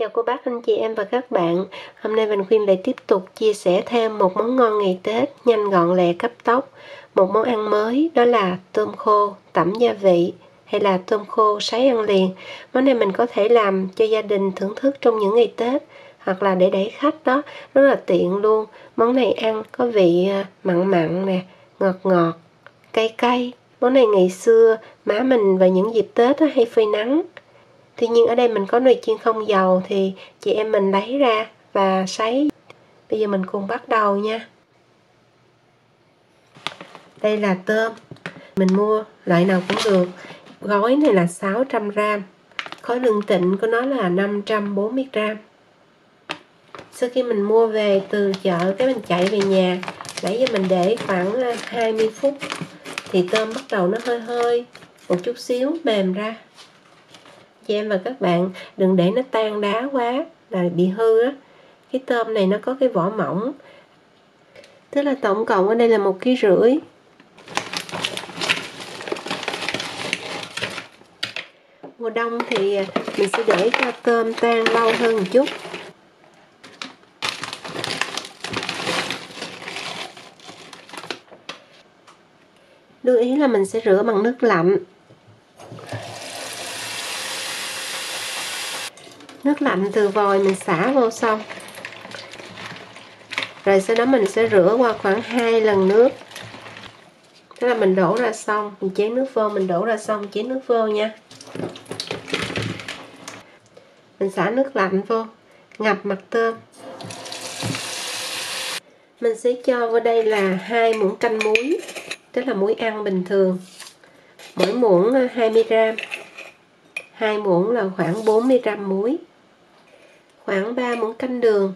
Chào cô bác, anh chị em và các bạn. Hôm nay Bình Khuyên lại tiếp tục chia sẻ thêm một món ngon ngày Tết, nhanh gọn lẹ cấp tốc. Một món ăn mới, đó là tôm khô tẩm gia vị hay là tôm khô sấy ăn liền. Món này mình có thể làm cho gia đình thưởng thức trong những ngày Tết, hoặc là để đẩy khách đó, rất là tiện luôn. Món này ăn có vị mặn mặn nè, ngọt ngọt, cay cay. Món này ngày xưa má mình vào những dịp Tết hay phơi nắng. Tuy nhiên ở đây mình có nồi chiên không dầu thì chị em mình lấy ra và sấy. Bây giờ mình cùng bắt đầu nha. Đây là tôm. Mình mua loại nào cũng được. Gói này là 600g. Khối lượng tịnh của nó là 540g. Sau khi mình mua về từ chợ, cái mình chạy về nhà, nãy giờ mình để khoảng 20 phút thì tôm bắt đầu nó hơi hơi một chút xíu mềm ra. Chị em và các bạn đừng để nó tan đá quá là bị hư á. Cái tôm này nó có cái vỏ mỏng, tức là tổng cộng ở đây là 1,5 kg. Mùa đông thì mình sẽ để cho tôm tan lâu hơn một chút. Lưu ý là mình sẽ rửa bằng nước lạnh. Nước lạnh từ vòi mình xả vô xong. Rồi sau đó mình sẽ rửa qua khoảng 2 lần nước. Thế là mình đổ ra xong, mình chén nước vô, mình đổ ra xong, chén nước vô nha. Mình xả nước lạnh vô, ngập mặt tôm. Mình sẽ cho vào đây là 2 muỗng canh muối, tức là muối ăn bình thường. Mỗi muỗng 20g. 2 muỗng là khoảng 40g muối. Khoảng 3 muỗng canh đường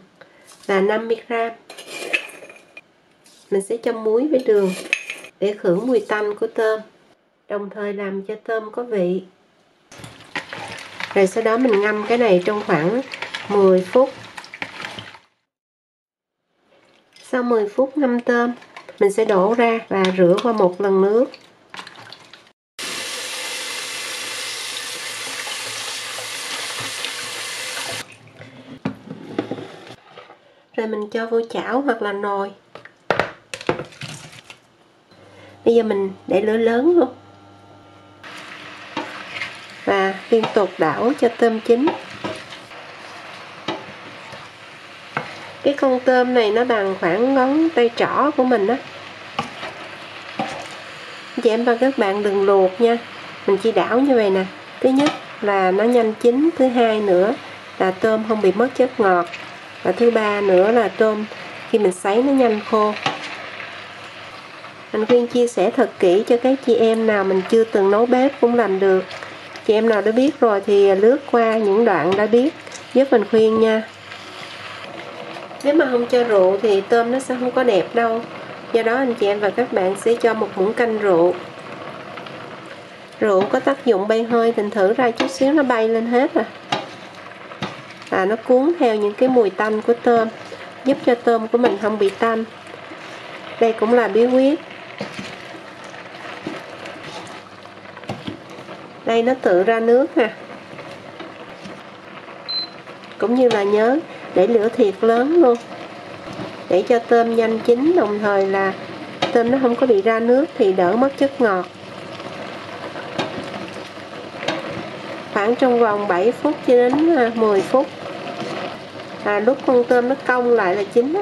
là 50g. Mình sẽ cho muối với đường để khử mùi tanh của tôm, đồng thời làm cho tôm có vị. Rồi sau đó mình ngâm cái này trong khoảng 10 phút. Sau 10 phút ngâm tôm, mình sẽ đổ ra và rửa qua một lần nước. Rồi mình cho vô chảo hoặc là nồi. Bây giờ mình để lửa lớn luôn và liên tục đảo cho tôm chín. Cái con tôm này nó bằng khoảng ngón tay trỏ của mình đó. Chị em và các bạn đừng luộc nha, mình chỉ đảo như vậy nè. Thứ nhất là nó nhanh chín, thứ hai nữa là tôm không bị mất chất ngọt, và thứ ba nữa là tôm khi mình sấy nó nhanh khô. Mình khuyên chia sẻ thật kỹ cho các chị em nào mình chưa từng nấu bếp cũng làm được. Chị em nào đã biết rồi thì lướt qua những đoạn đã biết giúp mình khuyên nha. Nếu mà không cho rượu thì tôm nó sẽ không có đẹp đâu. Do đó anh chị em và các bạn sẽ cho 1 muỗng canh rượu. Rượu có tác dụng bay hơi, mình thử ra chút xíu nó bay lên hết rồi. Và nó cuốn theo những cái mùi tanh của tôm, giúp cho tôm của mình không bị tanh. Đây cũng là bí quyết. Đây nó tự ra nước nè. Cũng như là nhớ để lửa thiệt lớn luôn, để cho tôm nhanh chín, đồng thời là tôm nó không có bị ra nước thì đỡ mất chất ngọt. Khoảng trong vòng 7 phút cho đến 10 phút. Lúc con tôm nó cong lại là chín á.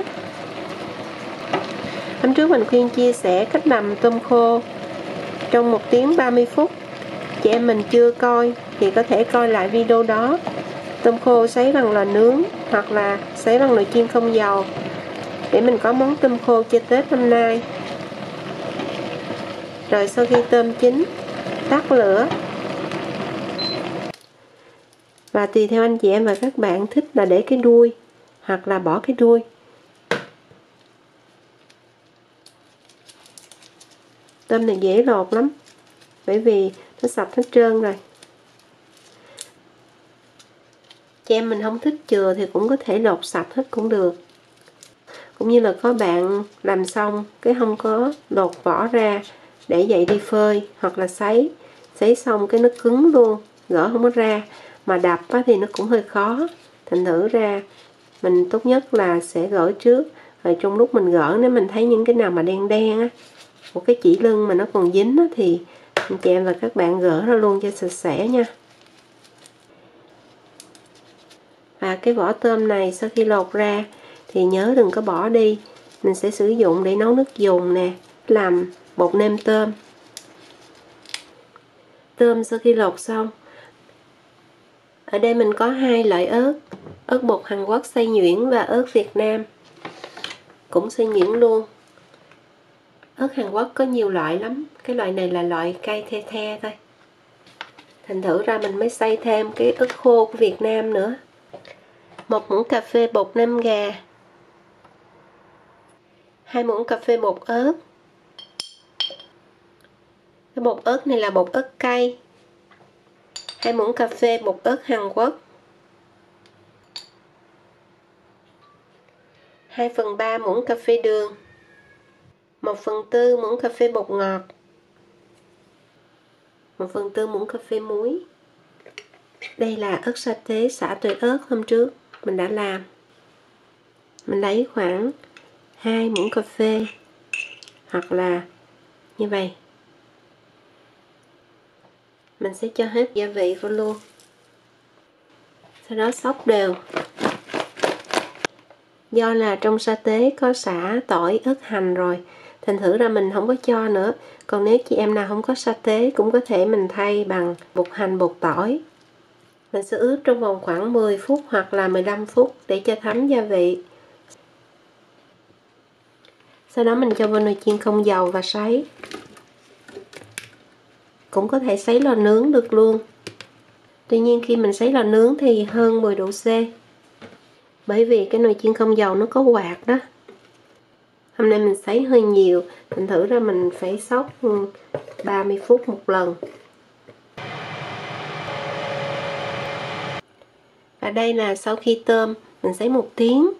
Hôm trước mình khuyên chia sẻ cách làm tôm khô trong 1 tiếng 30 phút. Chị em mình chưa coi thì có thể coi lại video đó. Tôm khô sấy bằng lò nướng hoặc là sấy bằng nồi chiên không dầu, để mình có món tôm khô cho Tết năm nay. Rồi sau khi tôm chín, tắt lửa. Và tùy theo anh chị em và các bạn thích là để cái đuôi hoặc là bỏ cái đuôi. Tôm này dễ lột lắm, bởi vì nó sạch hết trơn rồi. Chị em mình không thích chừa thì cũng có thể lột sạch hết cũng được. Cũng như là có bạn làm xong cái không có lột vỏ ra, để vậy đi phơi hoặc là sấy xong cái nó cứng luôn, gỡ không có ra, mà đập thì nó cũng hơi khó. Thành thử ra mình tốt nhất là sẽ gỡ trước, rồi trong lúc mình gỡ nếu mình thấy những cái nào mà đen đen á, một cái chỉ lưng mà nó còn dính á, thì anh chị em và các bạn gỡ ra luôn cho sạch sẽ nha. Và cái vỏ tôm này sau khi lột ra thì nhớ đừng có bỏ đi, mình sẽ sử dụng để nấu nước dùng nè, làm bột nêm tôm. Tôm sau khi lột xong, ở đây mình có 2 loại ớt, ớt bột Hàn Quốc xay nhuyễn và ớt Việt Nam cũng xay nhuyễn luôn. Ớt Hàn Quốc có nhiều loại lắm, cái loại này là loại cay the the thôi. Thành thử ra mình mới xay thêm cái ớt khô của Việt Nam nữa. 1 muỗng cà phê bột nêm gà, 2 muỗng cà phê bột ớt. Cái bột ớt này là bột ớt cay. 2 muỗng cà phê bột ớt Hàn Quốc, 2/3 muỗng cà phê đường, 1/4 muỗng cà phê bột ngọt, 1/4 muỗng cà phê muối. Đây là ớt sa tế xả tuệ ớt hôm trước mình đã làm. Mình lấy khoảng 2 muỗng cà phê hoặc là như vậy. Mình sẽ cho hết gia vị vào luôn. Sau đó xóc đều. Do là trong sa tế có xả tỏi, ớt, hành rồi, thành thử ra mình không có cho nữa. Còn nếu chị em nào không có sa tế cũng có thể mình thay bằng bột hành, bột tỏi. Mình sẽ ướp trong vòng khoảng 10 phút hoặc là 15 phút để cho thấm gia vị. Sau đó mình cho vào nồi chiên không dầu và sấy. Cũng có thể sấy lò nướng được luôn. Tuy nhiên khi mình sấy lò nướng thì hơn 10 độ C. Bởi vì cái nồi chiên không dầu nó có quạt đó. Hôm nay mình sấy hơi nhiều, thành thử ra mình phải xóc 30 phút một lần. Và đây là sau khi tôm mình sấy 1 tiếng.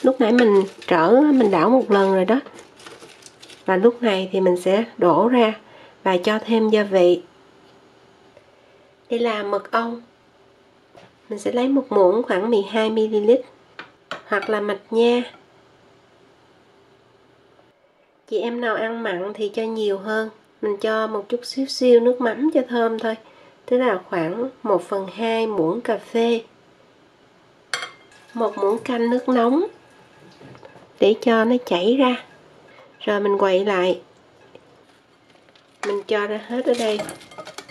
Lúc nãy mình đảo một lần rồi đó. Và lúc này thì mình sẽ đổ ra và cho thêm gia vị. Đây là mật ong. Mình sẽ lấy một muỗng khoảng 12 ml hoặc là mạch nha. Chị em nào ăn mặn thì cho nhiều hơn. Mình cho một chút xíu nước mắm cho thơm thôi. Tức là khoảng 1/2 muỗng cà phê. 1 muỗng canh nước nóng để cho nó chảy ra. Rồi mình quậy lại. Mình cho ra hết ở đây.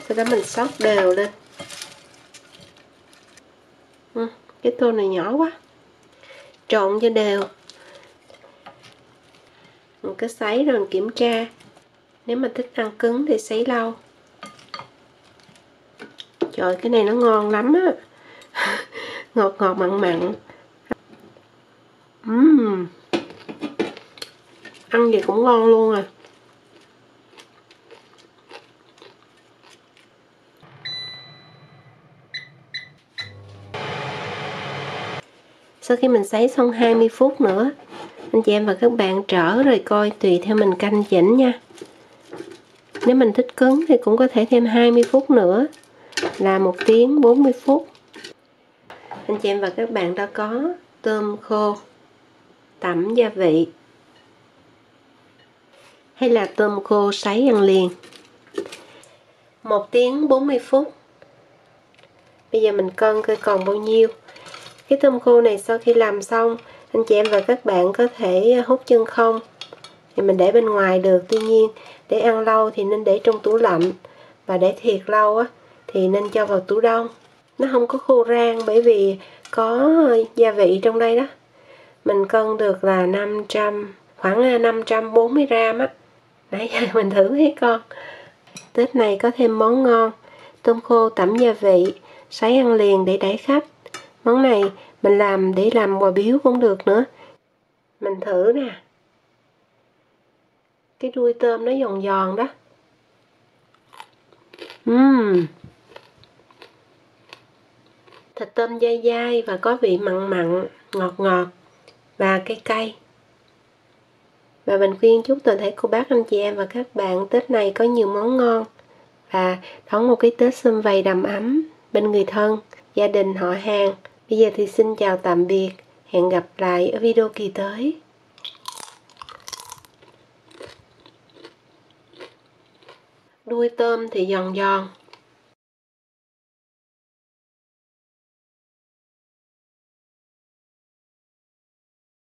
Sau đó mình xóc đều lên. Cái tô này nhỏ quá. Trộn cho đều. Mình cứ sấy rồi mình kiểm tra. Nếu mà thích ăn cứng thì sấy lâu. Trời, cái này nó ngon lắm á. Ngọt ngọt mặn mặn. Ăn gì cũng ngon luôn à. Sau khi mình sấy xong 20 phút nữa, anh chị em và các bạn trở rồi coi tùy theo mình canh chỉnh nha. Nếu mình thích cứng thì cũng có thể thêm 20 phút nữa là 1 tiếng 40 phút. Anh chị em và các bạn đã có tôm khô tẩm gia vị hay là tôm khô sấy ăn liền. 1 tiếng 40 phút. Bây giờ mình cân coi còn bao nhiêu. Cái tôm khô này sau khi làm xong, anh chị em và các bạn có thể hút chân không thì mình để bên ngoài được. Tuy nhiên để ăn lâu thì nên để trong tủ lạnh, và để thiệt lâu á thì nên cho vào tủ đông. Nó không có khô rang bởi vì có gia vị trong đây đó. Mình cân được là khoảng 540 gram á. Nãy giờ mình thử thấy con. Tết này có thêm món ngon, tôm khô tẩm gia vị, sấy ăn liền để đãi khách. Món này mình làm để làm quà biếu cũng được nữa. Mình thử nè. Cái đuôi tôm nó giòn giòn đó. Thịt tôm dai dai và có vị mặn mặn, ngọt ngọt và cay cay. Và mình khuyên chúc toàn thể cô bác anh chị em và các bạn Tết này có nhiều món ngon và đón một cái Tết sum vầy đầm ấm bên người thân, gia đình, họ hàng. Bây giờ thì xin chào tạm biệt, hẹn gặp lại ở video kỳ tới. Đuôi tôm thì giòn giòn,